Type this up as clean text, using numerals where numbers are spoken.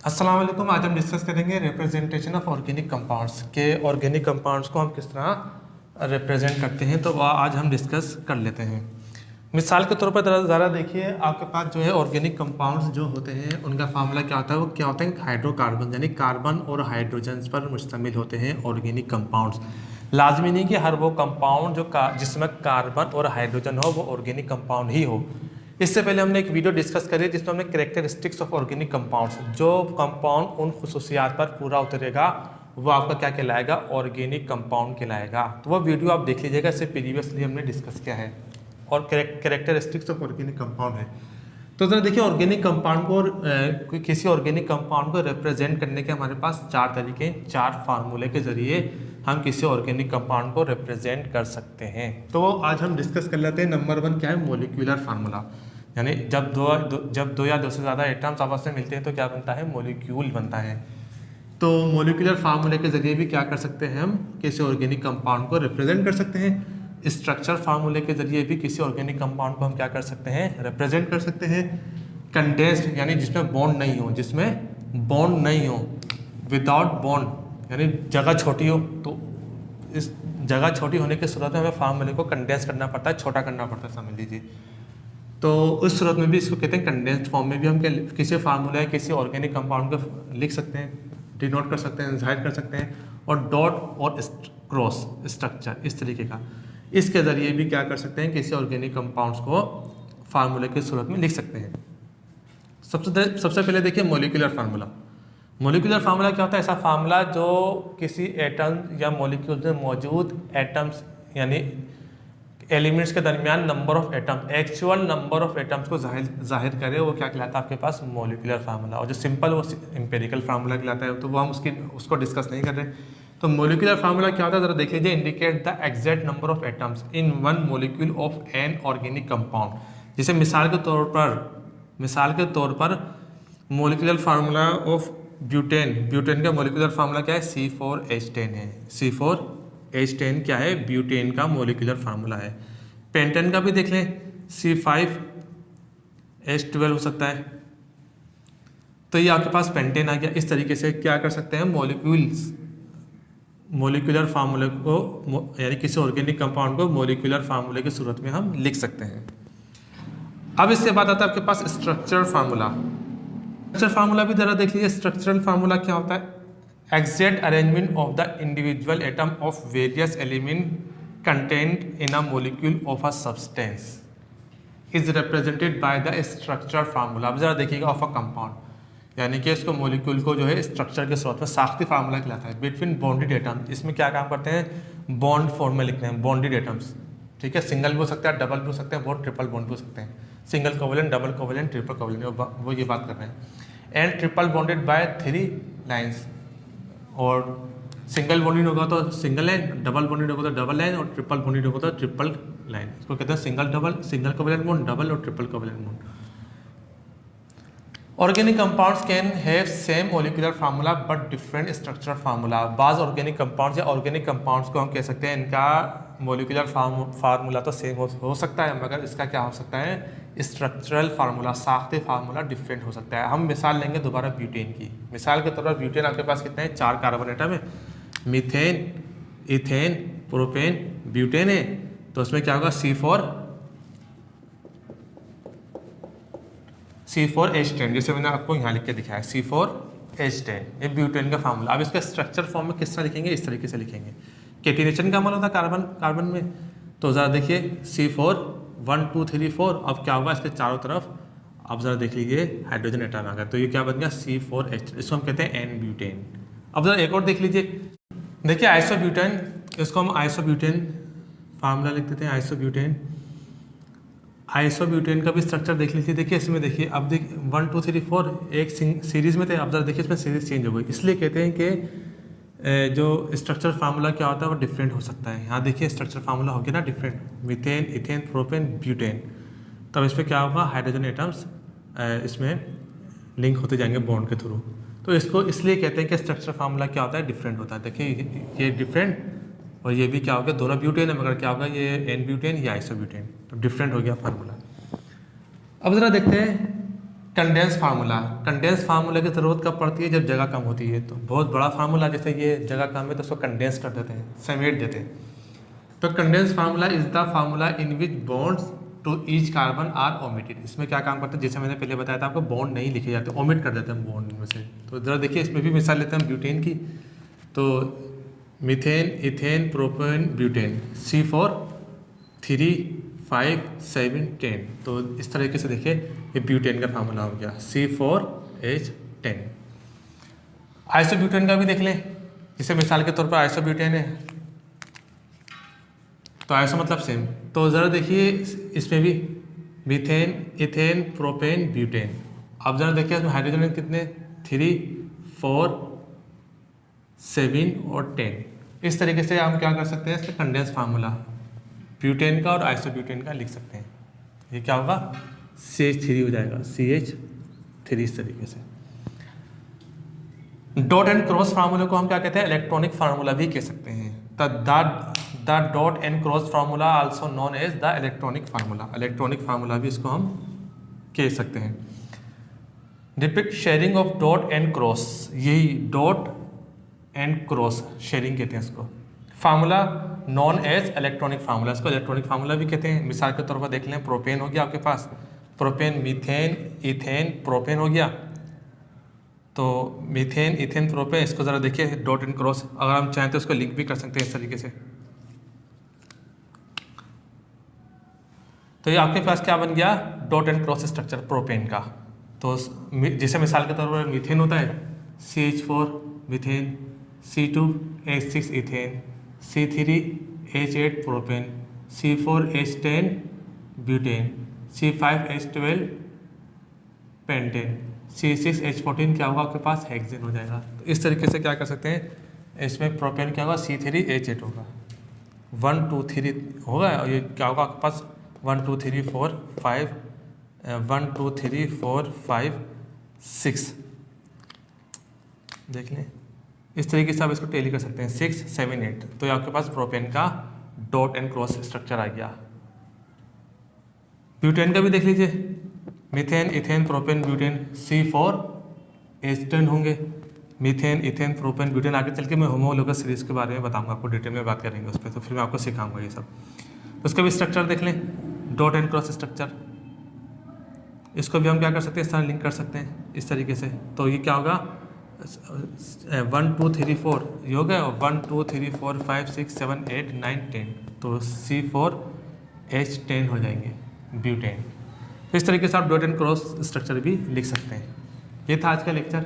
अस्सलाम वालेकुम। आज हम डिस्कस करेंगे रिप्रेजेंटेशन ऑफ ऑर्गेनिक कंपाउंड्स के ऑर्गेनिक कंपाउंड्स को हम किस तरह रिप्रेजेंट करते हैं, तो वह आज हम डिस्कस कर लेते हैं। मिसाल के तौर पर ज़रा देखिए, आपके पास जो है ऑर्गेनिक कंपाउंड्स जो होते हैं उनका फार्मूला क्या होता है, वो क्या होता है हाइड्रोकार्बन, यानी कार्बन और हाइड्रोजन पर मुश्तमिल होते हैं ऑर्गेनिक कंपाउंड्स। लाजमी नहीं कि हर वो कंपाउंड जिसमें कार्बन और हाइड्रोजन हो वो ऑर्गेनिक कंपाउंड ही हो। इससे पहले हमने एक वीडियो डिस्कस करी जिसमें हमने कैरेक्टरिस्टिक्स ऑफ ऑर्गेनिक कंपाउंड्स, जो कंपाउंड उन खुसूसियात पर पूरा उतरेगा वो आपका क्या कहलाएगा, ऑर्गेनिक कंपाउंड कहलाएगा। तो वो वीडियो आप देख लीजिएगा, इससे प्रीवियसली हमने डिस्कस किया है और कैरेक्टरिस्टिक्स ऑफ ऑर्गेनिक कंपाउंड है। तो जरा देखिए, ऑर्गेनिक कंपाउंड को किसी ऑर्गेनिक कंपाउंड को रिप्रेजेंट करने के हमारे पास चार तरीके, चार फार्मूले के जरिए हम किसी ऑर्गेनिक कंपाउंड को रिप्रेजेंट कर सकते हैं। तो आज हम डिस्कस कर लेते हैं। नंबर 1 क्या है, मोलिक्यूलर फार्मूला, यानी जब दो या दो से ज़्यादा एटम्स आपस में मिलते हैं तो क्या बनता है, मोलिक्यूल बनता है। तो मोलिकुलर फार्मूले के जरिए भी क्या कर सकते हैं, हम किसी ऑर्गेनिक कंपाउंड को रिप्रेजेंट कर सकते हैं। स्ट्रक्चर फार्मूले के जरिए भी किसी ऑर्गेनिक कंपाउंड को हम क्या कर सकते हैं, रिप्रेजेंट कर सकते हैं। कंडेंस्ड यानी जिसमें बॉन्ड नहीं हो, विदाउट बॉन्ड यानी जगह छोटी हो, तो इस जगह छोटी होने की सूरत में हमें फार्मूले को कंडेंस करना पड़ता है, छोटा करना पड़ता है, समझ लीजिए। तो उस सूरत में भी इसको कहते हैं कंडेंस्ड फॉर्म में भी हम किसी फार्मूला या किसी ऑर्गेनिक कंपाउंड को लिख सकते हैं, डिनोट कर सकते हैं, जाहिर कर सकते हैं। और डॉट और क्रॉस स्ट्रक्चर इस तरीके का, इसके ज़रिए भी क्या कर सकते हैं, किसी ऑर्गेनिक कंपाउंड्स को फार्मूले की सूरत में लिख सकते हैं। सबसे पहले देखिए मोलिकुलर फार्मूला। मोलिकुलर फार्मूला क्या होता है, ऐसा फार्मूला जो किसी एटम या मॉलिक्यूल में मौजूद एटम्स यानी एलिमेंट्स के दरमियान number of atom, actual number of atoms को जाहिर करे, वो क्या कहलाता है आपके पास, मोलिकुलर फार्मूला। और जो सिंपल वो एम्पिरिकल फार्मूला कहलाता है, तो वो हम उसको डिस्कस नहीं कर रहे। तो मोलिकुलर फार्मूला क्या होता है, जरा देख लीजिए। Indicate the exact number of atoms in one molecule of an organic compound. जैसे मिसाल के तौर पर मोलिकुलर फार्मूला ऑफ ब्यूटेन का मोलिकुलर फार्मूला क्या है, C4H10 है। C4H10 क्या है, ब्यूटेन का मोलिकुलर फार्मूला है। पेंटेन का भी देख लें, C5H12 हो सकता है। तो ये आपके पास पेंटेन आ गया। इस तरीके से क्या कर सकते हैं, मोलिकुलर फार्मूले को यानी किसी ऑर्गेनिक कंपाउंड को मोलिकुलर फार्मूले की सूरत में हम लिख सकते हैं। अब इसके बाद आता है आपके पास स्ट्रक्चर फार्मूला। स्ट्रक्चर फार्मूला भी जरा देख लीजिए। स्ट्रक्चरल फार्मूला क्या होता है, exact arrangement of the individual atom of various element content in a molecule of a substance is represented by the structure formula. अब जरा देखिएगा, ऑफ अ कंपाउंड, यानी कि इसको मॉलिक्यूल को जो है स्ट्रक्चर के सूरत में साख्ती फार्मूला कहलाता है। बिटवीन बॉन्डेड एटम, इसमें क्या काम करते हैं, बॉन्ड फॉर्म में लिखते हैं, बॉन्डेड एटम्स, ठीक है। सिंगल भी हो सकता है, डबल भी हो सकते हैं, बहुत ट्रिपल बॉन्ड भी हो सकते हैं। Single covalent, double covalent, triple covalent, वो ये बात कर रहे हैं। And triple bonded by 3 lines, और सिंगल बॉन्डेड होगा तो सिंगल लाइन, डबल बॉन्डेड होगा तो डबल लाइन, और ट्रिपल बॉन्डेड होगा तो ट्रिपल लाइन। इसको कहते हैं सिंगल कोवेलेंट बॉन्ड, डबल और triple covalent bond. Organic compounds can have same molecular formula but different structural formula. बाज़ ऑर्गेनिक कंपाउंड्स या ऑर्गेनिक कंपाउंड्स को हम कह सकते हैं इनका मोलिकुलर फार्मूला तो सेम हो सकता है, मगर इसका क्या हो सकता है, स्ट्रक्चरल फार्मूला, साख्ते फार्मूला डिफरेंट हो सकता है। हम मिसाल लेंगे दोबारा ब्यूटेन की। मिसाल के तौर पर ब्यूटेन आपके पास कितने हैं, 4 कार्बन एटम है, मीथेन, इथेन, प्रोपेन, ब्यूटेन है। तो उसमें क्या होगा, C4H10, जैसे मैंने आपको यहाँ लिख के दिखाया, C4H10 ये ब्यूटेन का फार्मूला। अब इसका स्ट्रक्चर फॉर्म में किस तरह लिखेंगे, इस तरीके से लिखेंगे। कैटिनेशन का अमल होता है कार्बन में। तो ज़रा देखिए, C4 1 2 3 4। अब क्या होगा, इसके चारों तरफ आप ज़रा देख लीजिए हाइड्रोजन एटम आ गया, तो ये क्या बन गया, C4H, इसको हम कहते हैं एन ब्यूटेन। अब ज़रा एक और देख लीजिए, देखिए आइसोब्यूटेन, इसको हम आइसोब्यूटेन फार्मूला लिख देते हैं, आइसोब्यूटेन का भी स्ट्रक्चर देख लीजिए। देखिए इसमें देखिए, अब देखिए 1 2 3 4 एक सीरीज में थे, अब जरा देखिए इसमें सीरीज चेंज हो गई, इसलिए कहते हैं कि जो स्ट्रक्चर फार्मूला क्या होता है वो डिफरेंट हो सकता है। यहाँ देखिए स्ट्रक्चर फार्मूला हो गया ना different, methane, ethane, propane, butane. तब इसमें क्या होगा, हाइड्रोजन एटम्स इसमें लिंक होते जाएंगे बॉन्ड के थ्रू। तो इसको इसलिए कहते हैं कि स्ट्रक्चर फार्मूला क्या होता है, डिफरेंट होता है। देखिए ये डिफरेंट, और ये भी क्या हो गया, दोनों ब्यूटेन है, मगर क्या होगा, ये एन ब्यूटेन या आइसोब्यूटेन, तो डिफरेंट हो गया फार्मूला। अब ज़रा देखते हैं कंडेंस फार्मूला, कंडेंस फार्मूला की ज़रूरत कब पड़ती है? जब जगह कम होती है। तो बहुत बड़ा फार्मूला जैसे ये जगह कम है तो उसको कंडेंस कर देते हैं, समेट देते हैं। तो condense formula is the formula in which bonds to each carbon are omitted. इसमें क्या काम करते हैं? जैसे मैंने पहले बताया था आपको, बॉन्ड नहीं लिखे जाते, ओमिट कर देते हैं बॉन्ड में से। तो ज़रा देखिए इसमें भी मिसाल लेते हैं ब्यूटेन की। तो methane, ethane, propane, butane, C4 3 5 7 10। तो इस तरीके से देखिए ये ब्यूटेन का फार्मूला हो गया C4H10। आइसोब्यूटेन का भी देख लें, जैसे मिसाल के तौर पर आइसोब्यूटेन है, तो आइसो मतलब सेम। तो ज़रा देखिए इसमें भी मीथेन, इथेन, प्रोपेन, ब्यूटेन। अब ज़रा देखिए इसमें हाइड्रोजन कितने? 3 4 7 और 10। इस तरीके से हम क्या कर सकते हैं? इसका कंडेंस फार्मूला ब्यूटेन का और आइसोब्यूटेन का लिख सकते हैं। ये क्या होगा? CH3 हो जाएगा, CH3 इस तरीके से। डॉट एंड क्रॉस फार्मूले को हम क्या कहते हैं? इलेक्ट्रॉनिक फार्मूला भी कह सकते हैं। The dot and cross formula also known as the electronic formula. Electronic formula भी इसको हम कह सकते हैं। Depict sharing of dot and cross, यही डॉट एंड क्रॉस शेयरिंग कहते हैं इसको। Formula known as electronic formula, इसको इलेक्ट्रॉनिक फार्मूला भी कहते हैं। मिसाल के तौर पर देख लें, प्रोपेन हो गया आपके पास, प्रोपेन, मीथेन, इथेन, प्रोपेन हो गया। तो मीथेन, इथेन, प्रोपेन, इसको ज़रा देखिए डॉट एंड क्रॉस, अगर हम चाहें तो इसको लिंक भी कर सकते हैं इस तरीके से। तो ये आपके पास क्या बन गया? Dot and cross structure propane का। तो जैसे मिसाल के तौर पर मीथेन होता है CH4 methane, C2H6 ethane, C3H8 propane, C4H10 butane, C5H12 pentane, C6H14 क्या होगा आपके पास? हेक्सेन हो जाएगा। तो इस तरीके से क्या कर सकते हैं? इसमें प्रोपेन क्या होगा? C3H8 होगा, 1 2 3 होगा। और ये क्या होगा आपके पास? 1 2 3 4 5 1 2 3 4 5 6। देख लें इस तरीके से आप इसको टेली कर सकते हैं, 6 7 8। तो ये आपके पास प्रोपेन का डॉट एंड क्रॉस स्ट्रक्चर आ गया। ब्यूटेन का भी देख लीजिए, methane, ethane, propane, butane, C4H10 होंगे। Methane, ethane, propane, butane. आगे चल के मैं होमोलोगस सीरीज के बारे में बताऊंगा आपको, डिटेल में बात करेंगे उस पर, तो फिर मैं आपको सिखाऊंगा ये सब। उसका भी स्ट्रक्चर देख लें, डॉट एंड क्रॉस स्ट्रक्चर। इसको भी हम क्या कर सकते हैं? इस तरह लिंक कर सकते हैं इस तरीके से। तो ये क्या होगा? 1 2 3 4 ये हो गया, 1 2 3 4 5 6 7 8 9 10। तो C4H10 हो जाएंगे ब्यूटेन। तो इस तरीके से आप डॉट एंड क्रॉस स्ट्रक्चर भी लिख सकते हैं। ये था आज का लेक्चर।